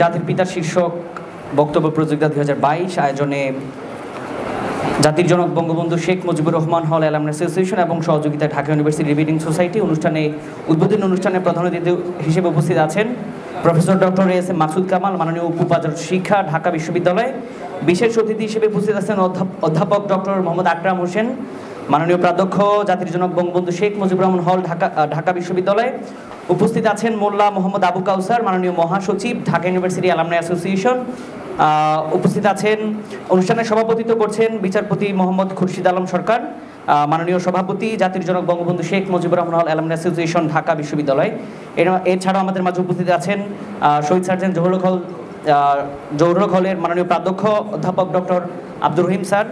জাতির পিতার শীর্ষক বক্তব্য প্রতিযোগিতা 2022 আয়োজনে জাতির জনক বঙ্গবন্ধু শেখ মুজিবুর রহমান হল অ্যালামনাই অ্যাসোসিয়েশন এবং সহযোগিতায় ঢাকা ইউনিভার্সিটি রিডিং সোসাইটি উদ্বোধনী অনুষ্ঠানে প্রধান অতিথি হিসেবে উপস্থিত আছেন professor doctor S M Maksud Kamal, মাননীয় উপাচার্য শিক্ষা, ঢাকা বিশ্ববিদ্যালয়। বিশেষ অতিথি হিসেবে উপস্থিত আছেন অধ্যাপক ডক্টর মোহাম্মদ আকরাম হোসেন, মাননীয় প্রাধ্যক্ষ, জাতির জনক বঙ্গবন্ধু শেখ মুজিবুর রহমান হল, ঢাকা বিশ্ববিদ্যালয়। উপস্থিত আছেন মোল্লা মোহাম্মদ আবু কাউসার, মাননীয় মহাসচিব, ঢাকা ইউনিভার্সিটি অ্যালামনাই অ্যাসোসিয়েশন। উপস্থিত আছেন, অনুষ্ঠানে সভাপতিত্ব করছেন বিচারপতি মোহাম্মদ খুরশিদ আলম সরকার, মাননীয় সভাপতি, জাতির জনক বঙ্গবন্ধু শেখ মুজিবুর রহমান হল অ্যালামনাই অ্যাসোসিয়েশন, ঢাকা বিশ্ববিদ্যালয়। এছাড়াও আমাদের মাঝে উপস্থিত আছেন শহীদ সার্জেন্ট জহুরুল হলের মাননীয় প্রাধ্যক্ষ অধ্যাপক ডক্টর আব্দুর রহিম স্যার।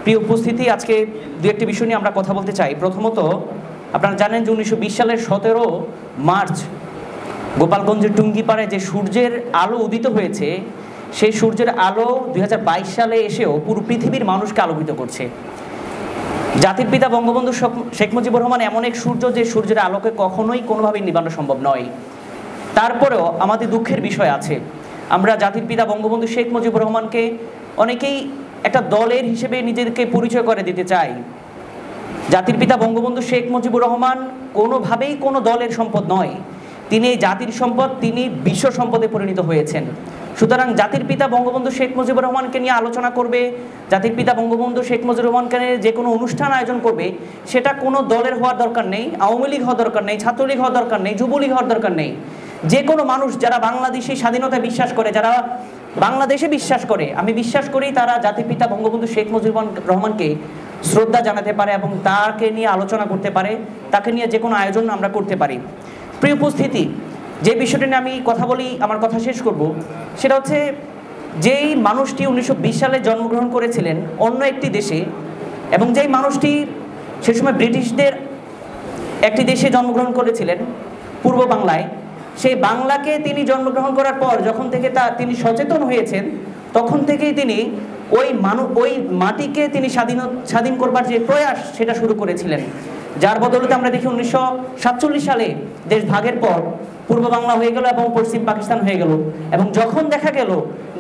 প্রিয় উপস্থিতি, আজকে দু একটি বিষয় নিয়ে আমরা কথা বলতে চাই। প্রথমত, আপনারা জানেন যে 1920 সালের 17 মার্চ গোপালগঞ্জের টুঙ্গিপাড়ায় যে সূর্যের আলো উদিত হয়েছে, সেই সূর্যের আলো 2022 সালে এসেও পুরো পৃথিবীর মানুষকে আলোকিত করছে। জাতির পিতা বঙ্গবন্ধু শেখ মুজিবুর রহমান এমন এক সূর্য, যে সূর্যের আলোকে কখনোই কোনোভাবেই নিবানো সম্ভব নয়। তারপরেও আমাদের দুঃখের বিষয় আছে, আমরা জাতির পিতা বঙ্গবন্ধু শেখ মুজিবুর রহমানকে অনেকেই একটা দলের হিসেবে নিজেদেরকে পরিচয় করে দিতে চাই। জাতির পিতা বঙ্গবন্ধু শেখ মুজিবুর রহমান কোনোভাবেই কোনো দলের সম্পদ নয়, তিনি এই জাতির সম্পদ, তিনি বিশ্ব সম্পদে পরিণত হয়েছেন। সুতরাং জাতির পিতা বঙ্গবন্ধু শেখ মুজিবুর রহমানকে নিয়ে আলোচনা করবে, জাতির পিতা বঙ্গবন্ধু শেখ মুজিবুর রহমানকে নিয়ে যে কোনো অনুষ্ঠান আয়োজন করবে, সেটা কোনো দলের হওয়ার দরকার নেই, আওয়ামী লীগ হওয়ার দরকার নেই, ছাত্রলীগ হওয়ার দরকার নেই, যুবলীগ হওয়ার দরকার নেই। যে কোনো মানুষ যারা বাংলাদেশি স্বাধীনতায় বিশ্বাস করে, যারা বাংলাদেশে বিশ্বাস করে, আমি বিশ্বাস করি তারা জাতির পিতা বঙ্গবন্ধু শেখ মুজিবুর রহমানকে শ্রদ্ধা জানাতে পারে এবং তাকে নিয়ে আলোচনা করতে পারে, তাকে নিয়ে যে কোনো আয়োজন আমরা করতে পারি। প্রিয় উপস্থিতি, যে বিষয়টা নিয়ে আমি কথা বলি, আমার কথা শেষ করব, সেটা হচ্ছে যেই মানুষটি 1920 সালে জন্মগ্রহণ করেছিলেন অন্য একটি দেশে, এবং যেই মানুষটি সে সময় ব্রিটিশদের একটি দেশে জন্মগ্রহণ করেছিলেন পূর্ব বাংলায়, সেই বাংলাকে তিনি জন্মগ্রহণ করার পর যখন থেকে তিনি সচেতন হয়েছেন, তখন থেকেই তিনি ওই মাটিকে তিনি স্বাধীন করবার যে প্রয়াস, সেটা শুরু করেছিলেন। যার বদৌলতে আমরা দেখি 1947 সালে দেশ ভাগের পর পূর্ব বাংলা হয়ে গেল এবং পশ্চিম পাকিস্তান হয়ে গেল। এবং যখন দেখা গেল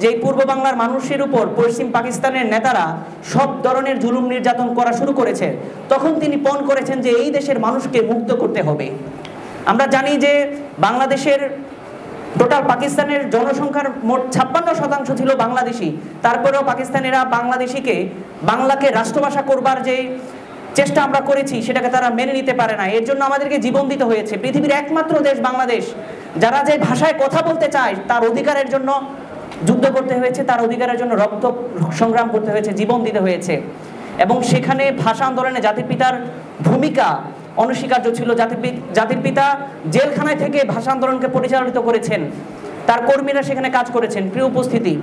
যে এই পূর্ব বাংলার মানুষের উপর পশ্চিম পাকিস্তানের নেতারা সব ধরনের জুলুম নির্যাতন করা শুরু করেছে, তখন তিনি পণ করেছেন যে এই দেশের মানুষকে মুক্ত করতে হবে। আমরা জানি যে বাংলাদেশের টোটাল পাকিস্তানের জনসংখ্যার মোট 56% ছিল বাংলাদেশি, তারপরেও পাকিস্তানিরা বাংলাকে রাষ্ট্রভাষা করবার যে চেষ্টা আমরা করেছি, সেটাকে তারা মেনে নিতে পারে না। এর জন্য আমাদেরকে জীবন দিতে হয়েছে। পৃথিবীর একমাত্র দেশ বাংলাদেশ, যারা যে ভাষায় কথা বলতে চায় তার অধিকারের জন্য যুদ্ধ করতে হয়েছে, তার অধিকারের জন্য রক্ত সংগ্রাম করতে হয়েছে, জীবন দিতে হয়েছে। এবং সেখানে ভাষা আন্দোলনে জাতির পিতার ভূমিকা অনস্বীকার্য ছিল। জাতির পিতা জেলখানায় থেকে ভাষা আন্দোলনকে পরিচালিত করেছেন, তার কর্মীরা সেখানে কাজ করেছেন। প্রিয় উপস্থিতি,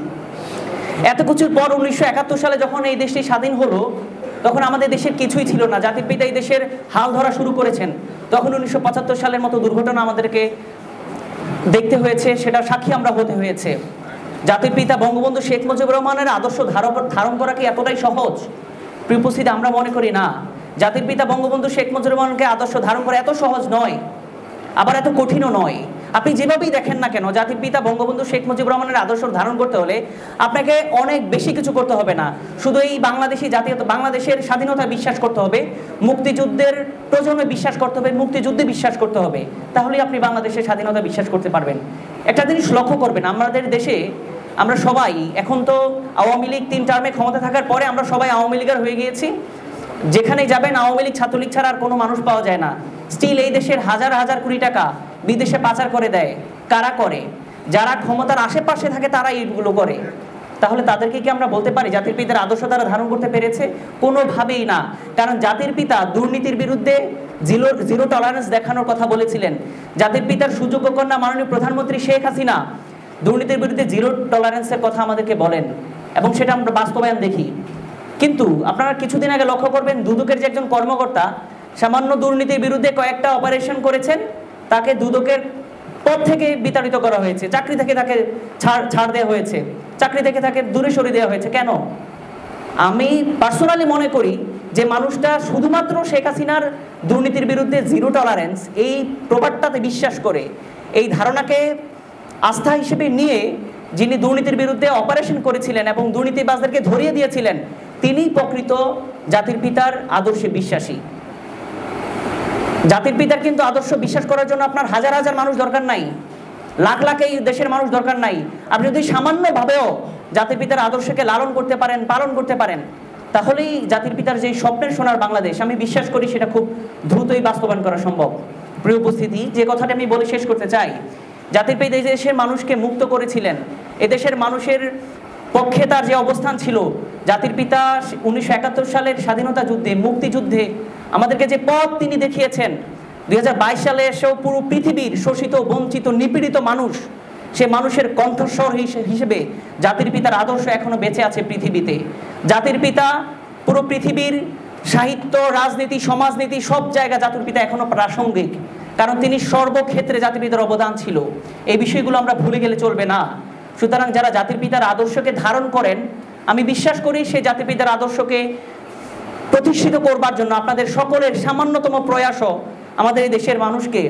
এত কিছুর পর 1971 সালে যখন এই দেশটি স্বাধীন হলো, তখন আমাদের দেশের কিছুই ছিল না। জাতির পিতা এই দেশের হাল ধরা শুরু করেছেন। তখন 1975 সালের মতো দুর্ঘটনা আমাদেরকে দেখতে হয়েছে, সেটা সাক্ষী আমরা হতে হয়েছে। জাতির পিতা বঙ্গবন্ধু শেখ মুজিবুর রহমানের আদর্শ ধারণ করা কি এতটাই সহজ? প্রিয় উপস্থিতি, আমরা মনে করি না। জাতির পিতা বঙ্গবন্ধু শেখ মুজিবুর রহমানকে আদর্শ ধারণ করা এত সহজ নয়, আবার এত কঠিনও নয়। আপনি যেভাবেই দেখেন না কেন, জাতির পিতা বঙ্গবন্ধু শেখ মুজিবুর রহমানের আদর্শ ধারণ করতে হলে আপনাকে অনেক বেশি কিছু করতে হবে না। শুধু এই বাংলাদেশের স্বাধীনতা বিশ্বাস করতে হবে, মুক্তিযুদ্ধের প্রজন্মে বিশ্বাস করতে হবে, মুক্তিযুদ্ধে বিশ্বাস করতে হবে, তাহলেই আপনি বাংলাদেশের স্বাধীনতা বিশ্বাস করতে পারবেন। একটা জিনিস লক্ষ্য করবেন, আমাদের দেশে আমরা সবাই, এখন তো আওয়ামী লীগ 3 টার্মে ক্ষমতা থাকার পরে আমরা সবাই আওয়ামী লীগের হয়ে গিয়েছি। যেখানেই যাবেন আওয়ামী লীগ, ছাত্রলীগ ছাড়া আর কোনো মানুষ পাওয়া যায় না। স্টিল এই দেশের হাজার হাজার কোটি টাকা বিদেশে পাচার করে দেয়। কারা করে? যারা ক্ষমতার আশেপাশে থাকে তারা এইগুলো করে। তাহলে তাদেরকে কি আমরা বলতে পারি জাতির পিতার আদর্শ তারা ধারণ করতে পেরেছে? কোনোভাবেই না। কারণ জাতির পিতা দুর্নীতির বিরুদ্ধে জিরো টলারেন্স দেখানোর কথা বলেছিলেন। জাতির পিতার সুযোগ্য কন্যা মাননীয় প্রধানমন্ত্রী শেখ হাসিনা দুর্নীতির বিরুদ্ধে জিরো টলারেন্সের কথা আমাদেরকে বলেন, এবং সেটা আমরা বাস্তবায়ন দেখি। কিন্তু আপনারা কিছুদিন আগে লক্ষ্য করবেন, দুদকের যে একজন কর্মকর্তা সামান্য দুর্নীতির বিরুদ্ধে কয়েকটা অপারেশন করেছেন, তাকে দুদকের পদ থেকে বিতাড়িত করা হয়েছে, চাকরি থেকে তাকে ছাড় দেওয়া হয়েছে, চাকরি থেকে তাকে দূরে সরিয়ে দেওয়া হয়েছে। কেন? আমি পার্সোনালি মনে করি যে মানুষটা শুধুমাত্র শেখ হাসিনার দুর্নীতির বিরুদ্ধে জিরো টলারেন্স এই প্রবাদটাতে বিশ্বাস করে, এই ধারণাকে আস্থা হিসেবে নিয়ে যিনি দুর্নীতির বিরুদ্ধে অপারেশন করেছিলেন এবং দুর্নীতিবাজদেরকে ধরিয়ে দিয়েছিলেন, তিনিই প্রকৃত জাতির পিতার আদর্শে বিশ্বাসী। জাতির পিতার কিন্তু আদর্শ বিশ্বাস করার জন্য আপনার হাজার হাজার মানুষ দরকার নাই, লাখ লাখ এই দেশের মানুষ দরকার নাই। আপনি যদি সামান্যভাবেও জাতির পিতার আদর্শকে লালন করতে পারেন, পালন করতে পারেন, তাহলেই জাতির পিতার যে স্বপ্নের সোনার বাংলাদেশ, আমি বিশ্বাস করি সেটা খুব দ্রুতই বাস্তবায়ন করা সম্ভব। প্রিয় উপস্থিতি, যে কথাটা আমি বলে শেষ করতে চাই, জাতির পিতা এই দেশের মানুষকে মুক্ত করেছিলেন, এদেশের মানুষের পক্ষে তার যে অবস্থান ছিল, জাতির পিতা 1971 সালের স্বাধীনতা যুদ্ধে, মুক্তিযুদ্ধে আমাদেরকে যে পথ তিনি দেখিয়েছেন, 2022 সালে এসেও পুরো পৃথিবীর শোষিত, বঞ্চিত, নিপীড়িত মানুষ, সে মানুষের কণ্ঠস্বর হিসেবে জাতির পিতার আদর্শ এখনো বেঁচে আছে পৃথিবীতে। জাতির পিতা পুরো পৃথিবীর সাহিত্য, রাজনীতি, সমাজনীতি সব জায়গা জাতির পিতা এখনো প্রাসঙ্গিক, কারণ তিনি সর্বক্ষেত্রে জাতির পিতার অবদান ছিল। এই বিষয়গুলো আমরা ভুলে গেলে চলবে না। সুতরাং যারা জাতির পিতার আদর্শকে ধারণ করেন, আমি বিশ্বাস করি সেই জাতির পিতার আদর্শকে প্রতিষ্ঠিত করবার জন্য আপনাদের সকলের সামান্যতম প্রয়াসও আমাদের এই দেশের মানুষকে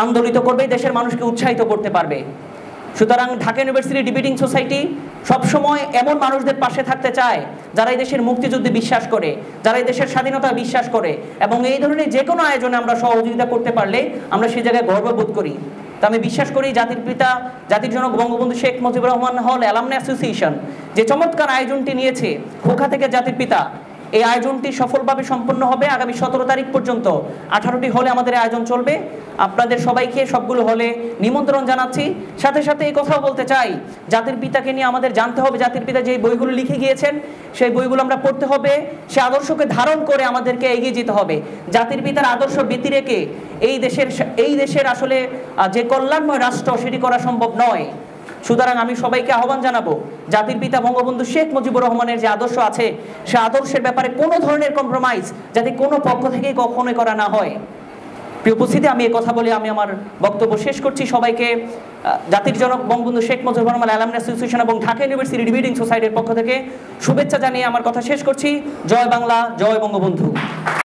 আন্দোলিত করবে, দেশের মানুষকে উৎসাহিত করতে পারবে। সুতরাং ঢাকা ইউনিভার্সিটি ডিবেটিং সোসাইটি সবসময় এমন মানুষদের পাশে থাকতে চায় যারা এই দেশের মুক্তিযুদ্ধে বিশ্বাস করে, যারা এই দেশের স্বাধীনতা বিশ্বাস করে, এবং এই ধরনের যে কোনো আয়োজনে আমরা সহযোগিতা করতে পারলে আমরা সেই জায়গায় গর্ববোধ করি। তো আমি বিশ্বাস করি জাতির পিতা, জাতির জনক বঙ্গবন্ধু শেখ মুজিবুর রহমান হল অ্যালামনি অ্যাসোসিয়েশন যে চমৎকার আয়োজনটি নিয়েছে খোকা থেকে জাতির পিতা, এই আয়োজনটি সফলভাবে সম্পন্ন হবে। আগামী 17 তারিখ পর্যন্ত 18টি হলে আমাদের আয়োজন চলবে। আপনাদের সবাইকে সবগুলো হলে নিমন্ত্রণ জানাচ্ছি। সাথে সাথে এই কথাও বলতে চাই, জাতির পিতাকে নিয়ে আমাদের জানতে হবে, জাতির পিতা যে বইগুলো লিখে গিয়েছেন সেই বইগুলো আমরা পড়তে হবে, সে আদর্শকে ধারণ করে আমাদেরকে এগিয়ে যেতে হবে। জাতির পিতার আদর্শ ব্যতি রেখে এই দেশের আসলে যে কল্যাণময় রাষ্ট্র সেটি করা সম্ভব নয়। সুতরাং আমি সবাইকে আহ্বান জানাবো, জাতির পিতা বঙ্গবন্ধু শেখ মুজিবুর রহমানের যে আদর্শ আছে সে আদর্শের ব্যাপারে কোনো ধরনের কম্প্রোমাইজ যাতে কোনো পক্ষ থেকেই কখনোই করা না হয়। প্রিয় উপস্থিতি, আমি এই কথা বলে আমি আমার বক্তব্য শেষ করছি। সবাইকে জাতির জনক বঙ্গবন্ধু শেখ মুজিবুর রহমান অ্যালামনি অ্যাসোসিয়েশন এবং ঢাকা ইউনিভার্সিটি ডিবেটিং সোসাইটির পক্ষ থেকে শুভেচ্ছা জানিয়ে আমার কথা শেষ করছি। জয় বাংলা, জয় বঙ্গবন্ধু।